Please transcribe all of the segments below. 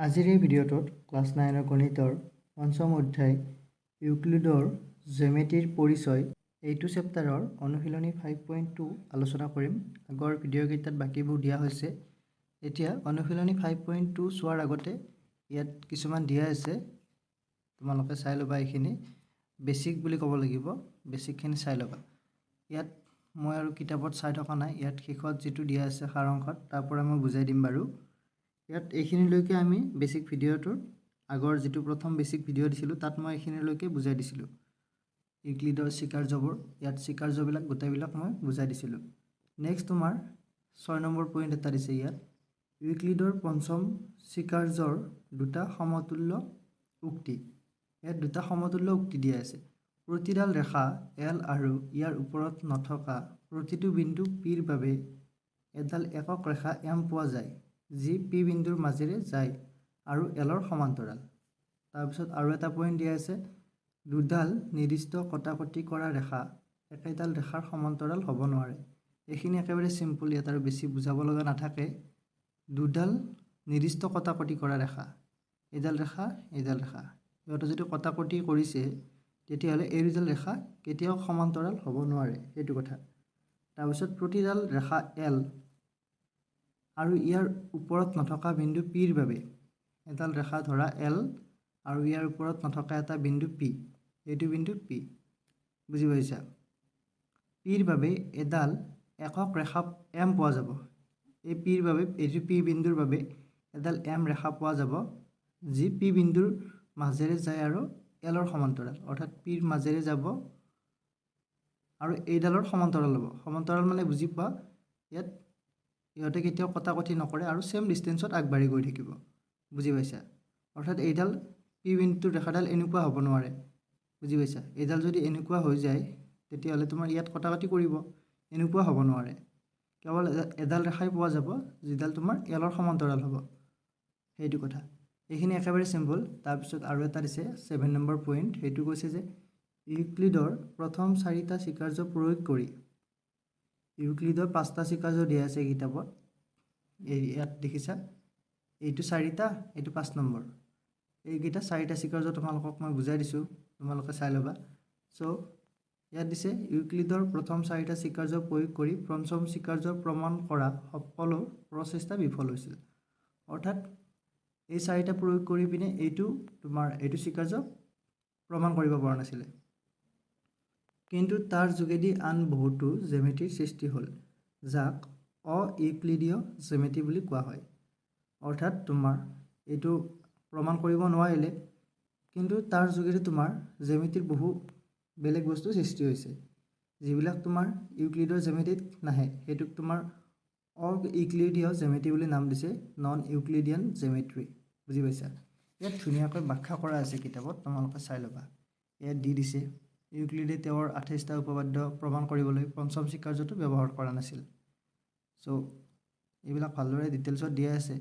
আজিৰ এই ভিডিঅ'টোত ক্লাছ 9 গণিতৰ পঞ্চম অধ্যায় ইউক্লিডৰ জ্যামিতিৰ পৰিচয় এইটো চেপ্টাৰৰ অনুশীলনী 5.2 আলোচনা কৰিম। আগৰ ভিডিঅ'কেইটাত বাকীবোৰ দিয়া হৈছে। এতিয়া অনুশীলনী 5.2 চোৱাৰ আগতে ইয়াত কিছুমান দিয়া আছে, তোমালোকে চাই ল'বা। এইখিনি বেছিক বুলি ক'ব লাগিব, বেছিকখিনি চাই ল'বা। ইয়াত মই আৰু কিতাপত চাই থকা নাই, ইয়াত শেষত যিটো দিয়া আছে সাৰাংশত তাৰ পৰা মই বুজাই দিম বাৰু। ইয়াত এইখিনিলৈকে আমি বেছিক ভিডিঅ'টোৰ আগৰ যিটো প্ৰথম বেছিক ভিডিঅ' দিছিলোঁ তাত মই এইখিনিলৈকে বুজাই দিছিলোঁ। ইউক্লিডৰ স্বীকাৰ্যবোৰ, ইয়াত স্বীকাৰ্যবিলাক গোটেইবিলাক মই বুজাই দিছিলোঁ। নেক্সট তোমাৰ 6 নম্বৰ পইণ্ট এটা দিছে ইয়াত, ইউক্লিডৰ পঞ্চম স্বীকাৰ্যৰ দুটা সমতুল্য উক্তি। ইয়াত দুটা সমতুল্য উক্তি দিয়া আছে। প্ৰতিডাল ৰেখা এল আৰু ইয়াৰ ওপৰত নথকা প্ৰতিটো বিন্দু পিৰ বাবে এডাল একক ৰেখা এম পোৱা যায়, যি পি বিন্দুৰ মাজেৰে যায় আৰু এলৰ সমান্তৰাল। তাৰপিছত আৰু এটা পইণ্ট দিয়া আছে, দুডাল নিৰ্দিষ্ট কটাকটি কৰা ৰেখা একেডাল ৰেখাৰ সমান্তৰাল হ'ব নোৱাৰে। এইখিনি একেবাৰে চিম্পল, ইয়াত আৰু বেছি বুজাব লগা নাথাকে। দুডাল নিৰ্দিষ্ট কটাকটি কৰা ৰেখা, এইডাল ৰেখা এইডাল ৰেখা, সিহঁতে যদি কটাকটি কৰিছে তেতিয়াহ'লে এই দুডাল ৰেখা কেতিয়াও সমান্তৰাল হ'ব নোৱাৰে, সেইটো কথা। তাৰপিছত প্ৰতিডাল ৰেখা এল আৰু ইয়াৰ ওপৰত নথকা বিন্দু পিৰ বাবে এডাল ৰেখা ধৰা এল আৰু ইয়াৰ ওপৰত নথকা এটা বিন্দু পি, এইটো বিন্দু পি, বুজি পাইছা? পিৰ বাবে এডাল একক ৰেখা এম পোৱা যাব। এই পিৰ বাবে, এইটো পি বিন্দুৰ বাবে এডাল এম ৰেখা পোৱা যাব, যি পি বিন্দুৰ মাজেৰে যায় আৰু এলৰ সমান্তৰাল, অৰ্থাৎ পিৰ মাজেৰে যাব আৰু এইডালৰ সমান্তৰাল হ'ব। সমান্তৰাল মানে বুজি পোৱা, ইয়াত ইহঁতে কেতিয়াও কটাকটি নকৰে আৰু ছেম ডিষ্টেঞ্চত আগবাঢ়ি গৈ থাকিব, বুজি পাইছা? অৰ্থাৎ এইডাল পি বিন্দুটোৰ ৰেখাডাল এনেকুৱা হ'ব নোৱাৰে, বুজি পাইছা? এইডাল যদি এনেকুৱা হৈ যায় তেতিয়াহ'লে তোমাৰ ইয়াত কটাকটি কৰিব, এনেকুৱা হ'ব নোৱাৰে। কেৱল এডাল ৰেখাই পোৱা যাব যিডাল তোমাৰ এলৰ সমান্তৰাল হ'ব, সেইটো কথা। এইখিনি একেবাৰে চিম্পল। তাৰপিছত আৰু এটা দিছে 7 নম্বৰ পইণ্ট, সেইটো কৈছে যে ইউক্লিডৰ প্ৰথম 4টা স্বীকাৰ্য প্ৰয়োগ কৰি, ইউক্লিডৰ 5টা স্বীকাৰ্য দিয়া আছে কিতাপত, ইয়াত দেখিছা, এইটো 4টা, এইটো 5 নম্বৰ। এইকেইটা 4টা স্বীকাৰ্য তোমালোকক মই বুজাই দিছোঁ, তোমালোকে চাই ল'বা। চ' ইয়াত দিছে ইউক্লিডৰ প্ৰথম 4টা স্বীকাৰ্য প্ৰয়োগ কৰি পঞ্চম স্বীকাৰ্য প্ৰমাণ কৰা সকলো প্ৰচেষ্টা বিফল হৈছিল। অৰ্থাৎ এই 4টা প্ৰয়োগ কৰি পিনে এইটো স্বীকাৰ্য প্ৰমাণ কৰিব পৰা নাছিলে, কিন্তু তাৰ যোগেদি আন বহুতো জ্যামিতিৰ সৃষ্টি হ'ল, যাক অ-ইউক্লিডীয় জ্যামিতি বুলি কোৱা হয়। অৰ্থাৎ তোমাৰ এইটো প্ৰমাণ কৰিব নোৱাৰিলে, কিন্তু তাৰ যোগেদি তোমাৰ জ্যামিতিৰ বহু বেলেগ বস্তু সৃষ্টি হৈছে, যিবিলাক তোমাৰ ইউক্লিডৰ জ্যামিতিত নাহে, সেইটোক তোমাৰ অ-ইউক্লিডীয় জ্যামিতি বুলি নাম দিছে, নন ইউক্লিডিয়ান জ্যামিতি, বুজি পাইছা? ইয়াত ধুনীয়াকৈ ব্যাখ্যা কৰা আছে কিতাপত, তোমালোকে চাই ল'বা। ইয়াত দি দিছে ইউক্লিডে তেওঁৰ 28টা উপপাদ্য প্ৰমাণ কৰিবলৈ পঞ্চম স্বীকাৰ্যটো ব্যৱহাৰ কৰা নাছিল। চ' এইবিলাক ভালদৰে ডিটেইলছত দিয়া আছে।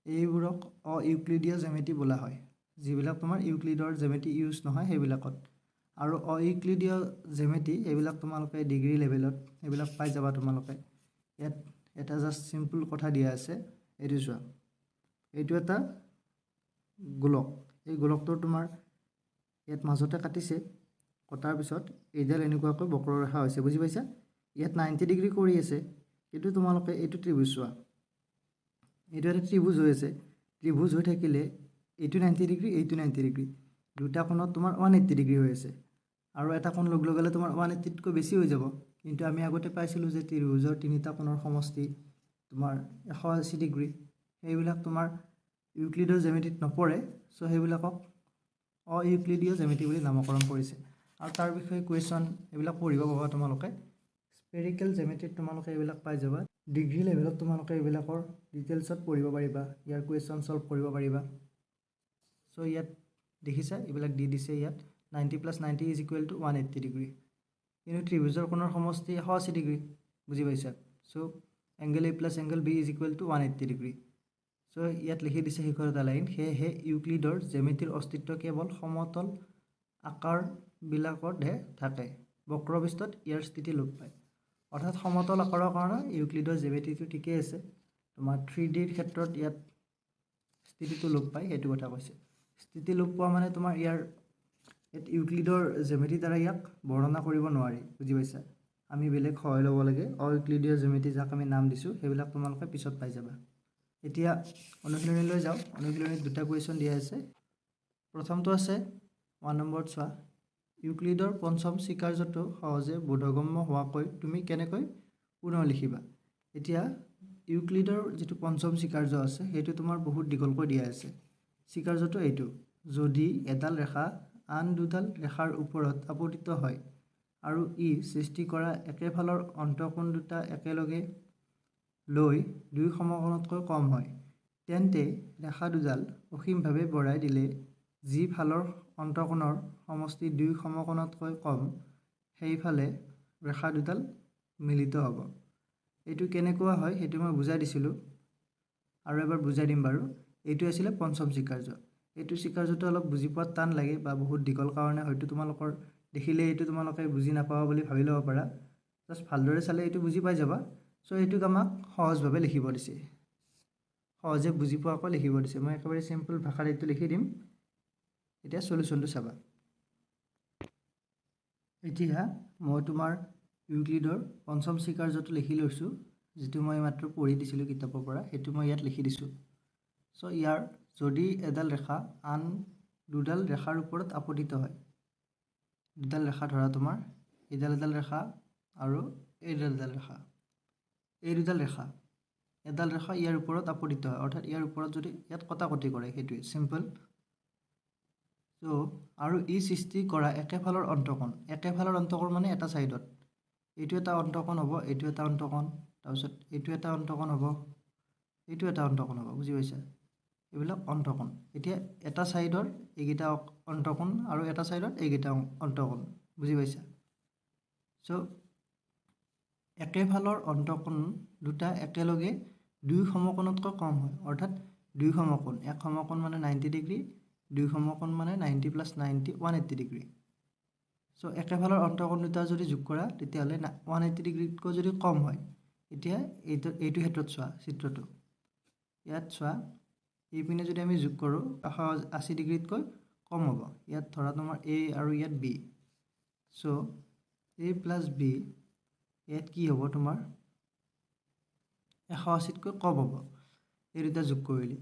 এইবোৰক অ-ইউক্লিডীয় জ্যামিতি বোলা হয়, যিবিলাক তোমাৰ ইউক্লিডৰ জ্যামিতি ইউজ নহয় সেইবিলাকত। আৰু অ-ইউক্লিডীয় জ্যামিতি এইবিলাক তোমালোকে ডিগ্ৰী লেভেলত এইবিলাক পাই যাবা তোমালোকে। ইয়াত এটা জাষ্ট চিম্পল কথা দিয়া আছে, এইটো চোৱা, এইটো এটা গোলক, এই গোলকটোৰ তোমাৰ ইয়াত মাজতে কাটিছে, কটাৰ পিছত এইডাল এনেকুৱাকৈ বক্ৰৰেখা হৈছে, বুজি পাইছা? ইয়াত 90 ডিগ্ৰী কৰি আছে, কিন্তু তোমালোকে এইটো ত্ৰিভুজ চোৱা, এইটো এটা ত্ৰিভুজ হৈ আছে। ত্ৰিভুজ হৈ থাকিলে এইটো 90 ডিগ্ৰী, এইটো 90 ডিগ্ৰী, দুটা কোণত তোমাৰ 180 ডিগ্ৰী হৈ আছে, আৰু এটা কোণ লগ লগালে তোমাৰ 180তকৈ বেছি হৈ যাব। কিন্তু আমি আগতে পাইছিলোঁ যে ত্ৰিভুজৰ 3টা কোণৰ সমষ্টি তোমাৰ 180 ডিগ্ৰী, সেইবিলাক তোমাৰ ইউক্লিডৰ জ্যামিতিত নপৰে। চ' সেইবিলাকক অ-ইউক্লিডীয় জ্যামিতি বুলি নামকৰণ কৰিছে। আৰু তাৰ বিষয়ে কুৱেশ্যন এইবিলাক পঢ়িব পাবা তোমালোকে। স্পেৰিকেল জ্যামিতিত তোমালোকে এইবিলাক পাই যাবা। ডিগ্ৰী লেভেলত তোমালোকে এইবিলাকৰ ডিটেইলছত পঢ়িব পাৰিবা, ইয়াৰ কুৱেশ্যন ছল্ভ কৰিব পাৰিবা। চ' ইয়াত দেখিছা এইবিলাক দি দিছে, ইয়াত 90 + 90 = 180 ডিগ্ৰী, কিন্তু ত্ৰিভুজৰ কোণৰ সমষ্টি 180 ডিগ্ৰী, বুজি পাইছা? So' angle A + angle B = 180 degree. So' ইয়াত লিখি দিছে শেষৰ এটা লাইন, সেয়েহে ইউক্লিডৰ জ্যামিতিৰ অস্তিত্ব কেৱল সমতল আকাৰবিলাকতহে থাকে, বক্ৰপৃষ্ঠত ইয়াৰ স্থিতি লোপ পায়। অৰ্থাৎ সমতল আকাৰৰ কাৰণে ইউক্লিডৰ জ্যামিতিটো ঠিকেই আছে, তোমাৰ 3Dৰ ক্ষেত্ৰত ইয়াত স্থিতিটো লোপ পায় সেইটো কথা কৈছে। স্থিতি লোপ পোৱা মানে তোমাৰ ইয়াৰ ইউক্লিডৰ জ্যামিতিৰ দ্বাৰা ইয়াক বৰ্ণনা কৰিব নোৱাৰি, বুজি পাইছা। আমি বেলেগ সহায় ল'ব লাগে। অইউক্লিডীয় জ্যামিতি যাক আমি নাম দিছোঁ সেইবিলাক তোমালোকে পিছত পাই যাবা। এতিয়া অনুশীলনীলৈ যাওঁ। অনুশীলনীত দুটা কুৱেশ্যন দিয়া আছে। প্ৰথমটো আছে 1 নম্বৰত চোৱা, ইউক্লিডৰ পঞ্চম স্বীকাৰ্যটো সহজে বোধগম্য হোৱাকৈ তুমি কেনেকৈ পুনৰ লিখিবা। এতিয়া ইউক্লিডৰ যিটো পঞ্চম স্বীকাৰ্য আছে সেইটো তোমাৰ বহুত দীঘলকৈ দিয়া আছে। স্বীকাৰ্যটো এইটো, যদি এডাল ৰেখা আন দুডাল ৰেখাৰ ওপৰত আপতিত হয় আৰু ই সৃষ্টি কৰা একেফালৰ অন্তঃকোণ দুটা একেলগে লৈ দুই সমকোণতকৈ কম হয়, তেন্তে ৰেখা দুডাল অসীমভাৱে বঢ়াই দিলে যি ফালৰ অন্তঃকোণৰ সমষ্টি দুই সমকোণতকৈ কম সেইফালে ৰেখা দুডাল মিলিত হ'ব। এইটো কেনেকুৱা হয় সেইটো মই বুজাই দিছিলোঁ, আৰু এবাৰ বুজাই দিম বাৰু। এইটো আছিলে পঞ্চম স্বীকাৰ্য। এইটো স্বীকাৰ্যটো অলপ বুজি পোৱাত টান লাগে বা বহুত দীঘল কাৰণে হয়তো তোমালোকৰ দেখিলে এইটো তোমালোকে বুজি নাপাবা বুলি ভাবি ল'ব পাৰা। জাষ্ট ভালদৰে চালে এইটো বুজি পাই যাবা। চ' এইটোক আমাক সহজভাৱে লিখিব দিছে, সহজে বুজি পোৱাকৈ লিখিব দিছে। মই একেবাৰে চিম্পল ভাষাত এইটো লিখি দিম। এতিয়া চলিউশ্যনটো চাবা। এতিয়া মই তোমাৰ ইউক্লিডৰ পঞ্চম স্বীকাৰ্যটো লিখি লৈছোঁ, যিটো মই মাত্ৰ পঢ়ি দিছিলোঁ কিতাপৰ পৰা, সেইটো মই ইয়াত লিখি দিছোঁ। চ' ইয়াৰ যদি এডাল ৰেখা আন দুডাল ৰেখাৰ ওপৰত আপতিত হয়, দুডাল ৰেখা ধৰা তোমাৰ এডাল ৰেখা আৰু এইডাল ৰেখা, এই দুডাল ৰেখা এডাল ৰেখা ইয়াৰ ওপৰত আপতিত হয়, অৰ্থাৎ ইয়াৰ ওপৰত যদি ইয়াত কটাকটি কৰে, সেইটোৱে চিম্পল। চ' আৰু ই সৃষ্টি কৰা একেফালৰ অন্তঃকোণ, একেফালৰ অন্তঃকোণ মানে এটা ছাইডত, এইটো এটা অন্তঃকোণ হ'ব, এইটো এটা অন্তঃকোণ, তাৰপিছত এইটো এটা অন্তঃকোণ হ'ব, এইটো এটা অন্তঃকোণ হ'ব, বুজি পাইছা। এইবিলাক অন্তঃকোণ। এতিয়া এটা ছাইডৰ এইকেইটা অন্তঃকোণ আৰু এটা ছাইডত এইকেইটা অন্তঃকোণ, বুজি পাইছা। চ' একেফালৰ অন্তঃকোণ দুটা একেলগে দুই সমকোণতকৈ কম হয়, অৰ্থাৎ দুই সমকোণ, এক সমকোণ মানে 90 ডিগ্ৰী, দুই সমকোণ মানে 90 + 90 180 ডিগ্ৰী। চ' একেফালৰ অন্তঃকোণ দুটা যদি যোগ কৰা তেতিয়াহ'লে 180 ডিগ্ৰীতকৈ যদি কম হয়, এতিয়া এইটো ক্ষেত্ৰত চোৱা চিত্ৰটো, ইয়াত চোৱা এইপিনে যদি আমি যোগ কৰোঁ 180 ডিগ্ৰীতকৈ কম হ'ব। ইয়াত ধৰা তোমাৰ A আৰু ইয়াত B, চ' A + B ইয়াত কি হ'ব তোমাৰ 180তকৈ কম হ'ব এই দুটা যোগ কৰিলে।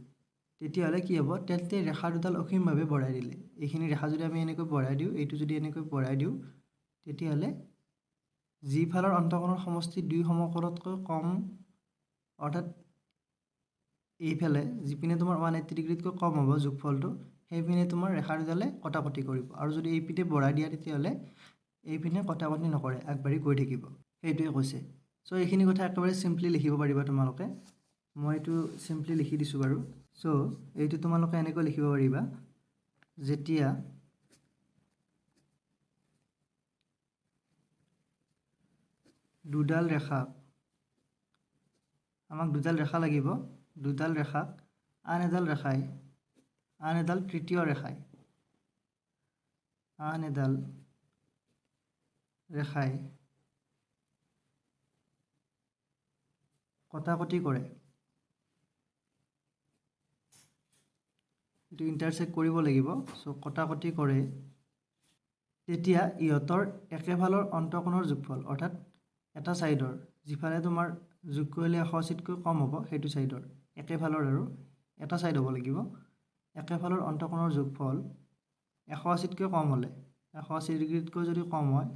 তেতিয়াহ'লে কি হ'ব, তেন্তে ৰেখা দুডাল অসীমভাৱে বঢ়াই দিলে, এইখিনি ৰেখা যদি আমি এনেকৈ বঢ়াই দিওঁ, এইটো যদি এনেকৈ বঢ়াই দিওঁ, তেতিয়াহ'লে যি ফালৰ অন্তঃকোণৰ সমষ্টি দুই সমকোণতকৈ কম, অৰ্থাৎ এইফালে যিপিনে তোমাৰ 180 ডিগ্ৰীতকৈ কম হ'ব যোগফলটো, সেইপিনে তোমাৰ ৰেখা দুডালে কটাকটি কৰিব। আৰু যদি এইপিনে বঢ়াই দিয়া তেতিয়াহ'লে এইপিনে কটাকটি নকৰে, আগবাঢ়ি গৈ থাকিব, সেইটোৱে কৈছে। চ' এইখিনি কথা একেবাৰে চিম্পলি লিখিব পাৰিবা তোমালোকে। মই এইটো চিম্পলি লিখি দিছোঁ বাৰু। চ' এইটো তোমালোকে এনেকৈ লিখিব পাৰিবা, যেতিয়া দুডাল ৰেখাক, আমাক দুডাল ৰেখা লাগিব, দুডাল ৰেখাক আন এডাল তৃতীয় ৰেখাই কটাকটি কৰে, এইটো ইণ্টাৰচেক্ট কৰিব লাগিব। চ' কটাকটি কৰে, তেতিয়া ইহঁতৰ একেফালৰ অন্তঃকোণৰ যোগফল, অৰ্থাৎ এটা ছাইডৰ যিফালে তোমাৰ যোগ কৰিলে 180তকৈ কম হ'ব, সেইটো ছাইডৰ একেফালৰ আৰু এটা ছাইড হ'ব লাগিব, একেফালৰ অন্তঃকোণৰ যোগফল 180তকৈ কম হ'লে, 180 ডিগ্ৰীতকৈ যদি কম হয়,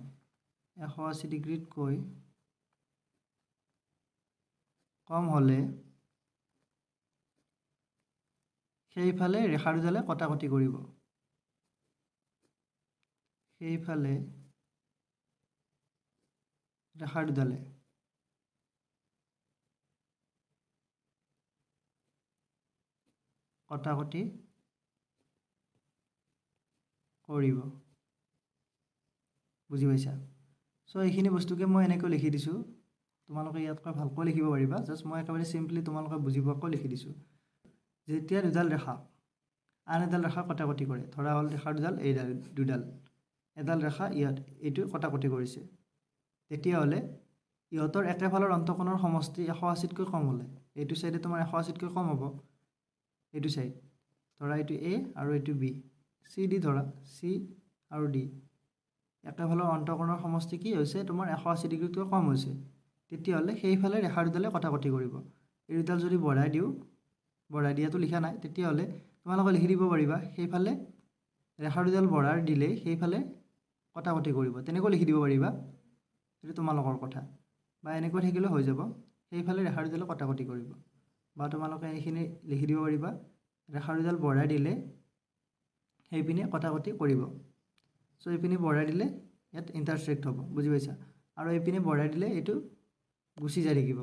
180 ডিগ্ৰীতকৈ কম হ'লে সেইফালে ৰেখা দুডালে কটাকটি কৰিব, সেইফালে ৰেখা দুডালে কটাকটি কৰিব, বুজি পাইছা। চ' এইখিনি বস্তুকে মই এনেকৈ লিখি দিছোঁ, তোমালোকে ইয়াতকৈ ভালকৈ লিখিব পাৰিবা। জাষ্ট মই একেবাৰে চিম্পলি তোমালোকে বুজি পোৱাকৈ লিখি দিছোঁ। যেতিয়া দুডাল ৰেখা আন এডাল ৰেখা কটাকটি কৰে, ধৰা হ'ল ৰেখা দুডাল এইডাল দুডাল, এডাল ৰেখা ইয়াত এইটো কটাকটি কৰিছে, তেতিয়াহ'লে ইহঁতৰ একেফালৰ অন্তঃকোণৰ সমষ্টি 180তকৈ কম হ'লে, এইটো ছাইডে তোমাৰ 180তকৈ কম হ'ব, এইটো ছাইড, ধৰা এইটো এ আৰু এইটো বি, চি ডি ধৰা, চি আৰু ডি একেফালৰ অন্তঃকোণৰ সমষ্টি কি হৈছে তোমাৰ 180 ডিগ্ৰীতকৈ কম হৈছে, তেতিয়াহ'লে সেইফালে ৰেখা দুডালে কটাকটি কৰিব। এই দুডাল যদি বঢ়াই দিওঁ, বঢ়াই দিয়াটো লিখা নাই, তেতিয়াহ'লে তোমালোকে লিখি দিব পাৰিবা সেইফালে ৰেখা দুডাল বঢ়াই দিলে সেইফালে কটাকটি কৰিব, তেনেকৈ লিখি দিব পাৰিবা। এইটো তোমালোকৰ কথা, বা এনেকৈ থাকিলেও হৈ যাব, সেইফালে ৰেখা দুডালে কটাকটি কৰিব। বা তোমালোকে এইখিনি লিখি দিব পাৰিবা ৰেখা দুডাল বঢ়াই দিলে সেইপিনে কটাকটি কৰিব। চ' এইপিনে বঢ়াই দিলে ইয়াত ইণ্টাৰচেক্ট হ'ব, বুজি পাইছা? আৰু এইপিনে বঢ়াই দিলে এইটো গুচি যাই থাকিব,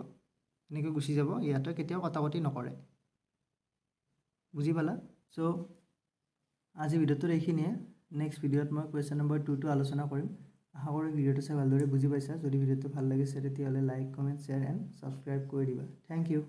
এনেকৈ গুচি যাব, ইয়াতে কেতিয়াও কটাকটি নকৰে। বুজি পালা? চ' আজি ভিডিঅ'টোৰ এইখিনিয়ে। নেক্সট ভিডিঅ'ত মই কুৱেশ্যন নম্বৰ 2টো আলোচনা কৰিম। আশা কৰোঁ ভিডিঅ'টো চাই ভালদৰে বুজি পাইছা। যদি ভিডিঅ'টো ভাল লাগিছে তেতিয়াহ'লে like, comment, share and subscribe কৰি দিবা। Thank U.